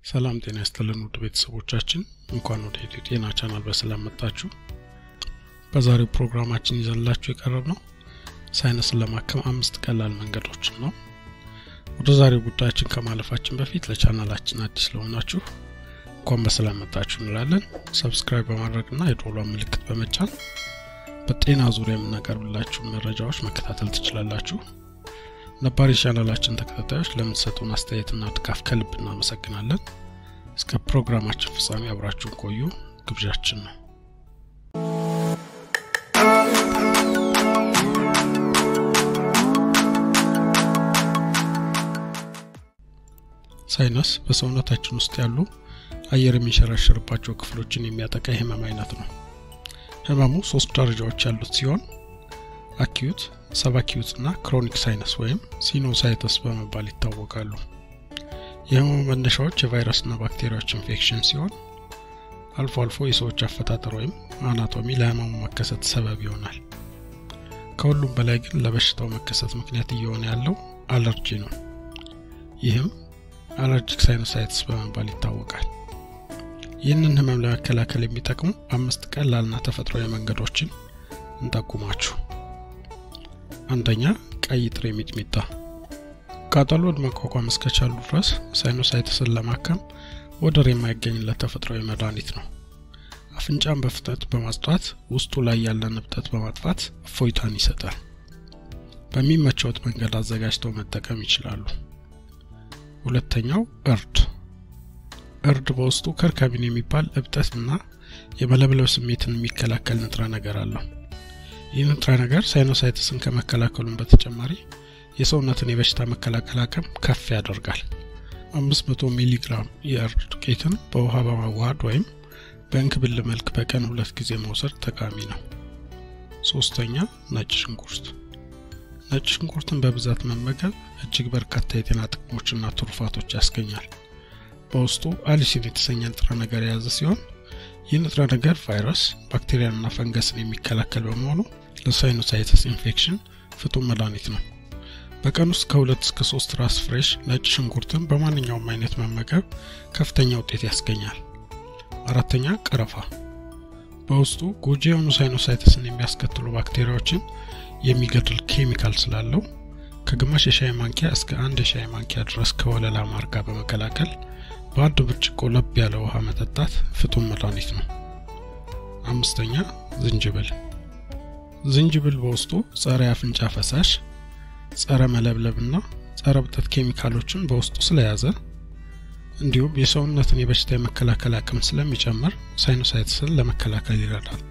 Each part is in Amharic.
ሰላም ጤና ይስጥልን ውድ ቤተሰቦቻችን እንኳን ወደ ኢትዮ ጤና ቻናል በሰላም መጣችሁ። በዛሬው ፕሮግራማችን ይዘንላችሁ የቀረብነው ሳይነስን ለማከም 5 ቀላል መንገዶችን ነው። ወደ ዛሬው ጉዳያችን ከማለፋችን በፊት ለቻናላችን አዲስ ለሆናችሁ እንኳን በሰላም መጣችሁ እንላለን። ሰብስክራይብ በማድረግና የደወሉን ምልክት በመጫን በጤና ዙሪያ የምናቀርብላችሁ መረጃዎች መከታተል ትችላላችሁ። ነባሪ ቻናላችን ተከታታዮች ለምትሰጡን አስተያየትና ድጋፍ ከልብ እናመሰግናለን። እስከ ፕሮግራማችን ፍጻሜ አብራችሁን ቆዩ ግብዣችን ነው። ሳይነስ በሰውነታችን ውስጥ ያሉ አየር የሚሸራሸርባቸው ክፍሎችን የሚያጠቃ የህመም አይነት ነው። ህመሙ 3 ደረጃዎች ያሉት ሲሆን አኪዩት፣ ሰብአኪዩት እና ክሮኒክ ሳይነስ ወይም ሲኖሳይተስ በመባል ይታወቃሉ። የህመሙ መነሻዎች የቫይረስና ባክቴሪያዎች ኢንፌክሽን ሲሆን አልፎ አልፎ የሰዎች አፈጣጠር ወይም አናቶሚ ለህመሙ መከሰት ሰበብ ይሆናል። ከሁሉም በላይ ግን ለበሽታው መከሰት ምክንያት እየሆነ ያለው አለርጂ ነው። ይህም አለርጂክ ሳይኖሳይተስ በመባል ይታወቃል። ይህንን ህመም ለመከላከል የሚጠቅሙ 5 ቀላልና ተፈጥሯዊ መንገዶችን እንጠቁማችሁ። አንደኛ ቀይ ጥሬ ሚጥሚጣ። ቃጠሎን መቋቋም እስከቻሉ ድረስ ሳይኖሳይተስን ለማከም ወደር የማይገኝለት ተፈጥሯዊ መድኃኒት ነው። አፍንጫን በፍጥነት በማጽዳት ውስጡ ላይ ያለን እብጠት በማጥፋት እፎይታን ይሰጣል። በሚመቸውት መንገድ አዘጋጅተው መጠቀም ይችላሉ። ሁለተኛው እርድ በውስጡ ከርካሚን የሚባል እብጠትና የመለብለብ ስሜትን የሚከላከል ንጥረ ነገር አለው። ይህ ንጥረ ነገር ሳይኖሳይተስን ከመከላከሉም በተጨማሪ የሰውነትን የበሽታ መከላከል አቅም ከፍ ያደርጋል። 500 ሚሊ ግራም የእርድ ዱቄትን በውሃ በማዋሃድ ወይም በእንክብል መልክ በቀን 2 ጊዜ መውሰድ ጠቃሚ ነው። ሶስተኛ ነጭ ሽንኩርት። ነጭ ሽንኩርትን በብዛት መመገብ እጅግ በርካታ የጤና ጥቅሞችና ትሩፋቶች ያስገኛል። በውስጡ አሊሲን የተሰኘ ንጥረ ነገር የያዘ ሲሆን ይህ ንጥረ ነገር ቫይረስ፣ ባክቴሪያና ፈንገስን የሚከላከል በመሆኑ ለሳይኖሳይተስ ኢንፌክሽን ፍቱን መድኃኒት ነው። በቀን ውስጥ ከ2 እስከ 3 ራስ ፍሬሽ ነጭ ሽንኩርትን በማንኛውም አይነት መመገብ ከፍተኛ ውጤት ያስገኛል። አራተኛ ቀረፋ። በውስጡ ጎጂ የሆኑ ሳይኖሳይተስን የሚያስከትሉ ባክቴሪያዎችን የሚገድል ኬሚካል ስላለው ከግማሽ የሻይ ማንኪያ እስከ 1 የሻይ ማንኪያ ድረስ ከወለላ ማር ጋር በመቀላቀል በአንድ ብርጭቆ ለብ ያለ ውሃ መጠጣት ፍቱን መድኃኒት ነው። አምስተኛ ዝንጅብል በውስጡ ጸረ አፍንጫ ፈሳሽ፣ ጸረ መለብለብና ጸረ እብጠት ኬሚካሎችን በውስጡ ስለያዘ እንዲሁም የሰውነትን የበሽታ የመከላከል አቅም ስለሚጨምር ሳይኖሳይተስን ለመከላከል ይረዳል።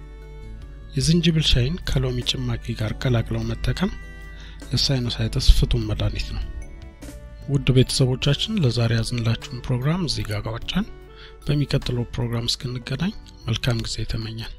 የዝንጅብል ሻይን ከሎሚ ጭማቂ ጋር ቀላቅለው መጠቀም ለሳይኖሳይተስ ፍቱን መድኃኒት ነው። ውድ ቤተሰቦቻችን ለዛሬ ያዝንላችሁን ፕሮግራም እዚህ ጋር አቋጨን። በሚቀጥለው ፕሮግራም እስክንገናኝ መልካም ጊዜ ተመኘን።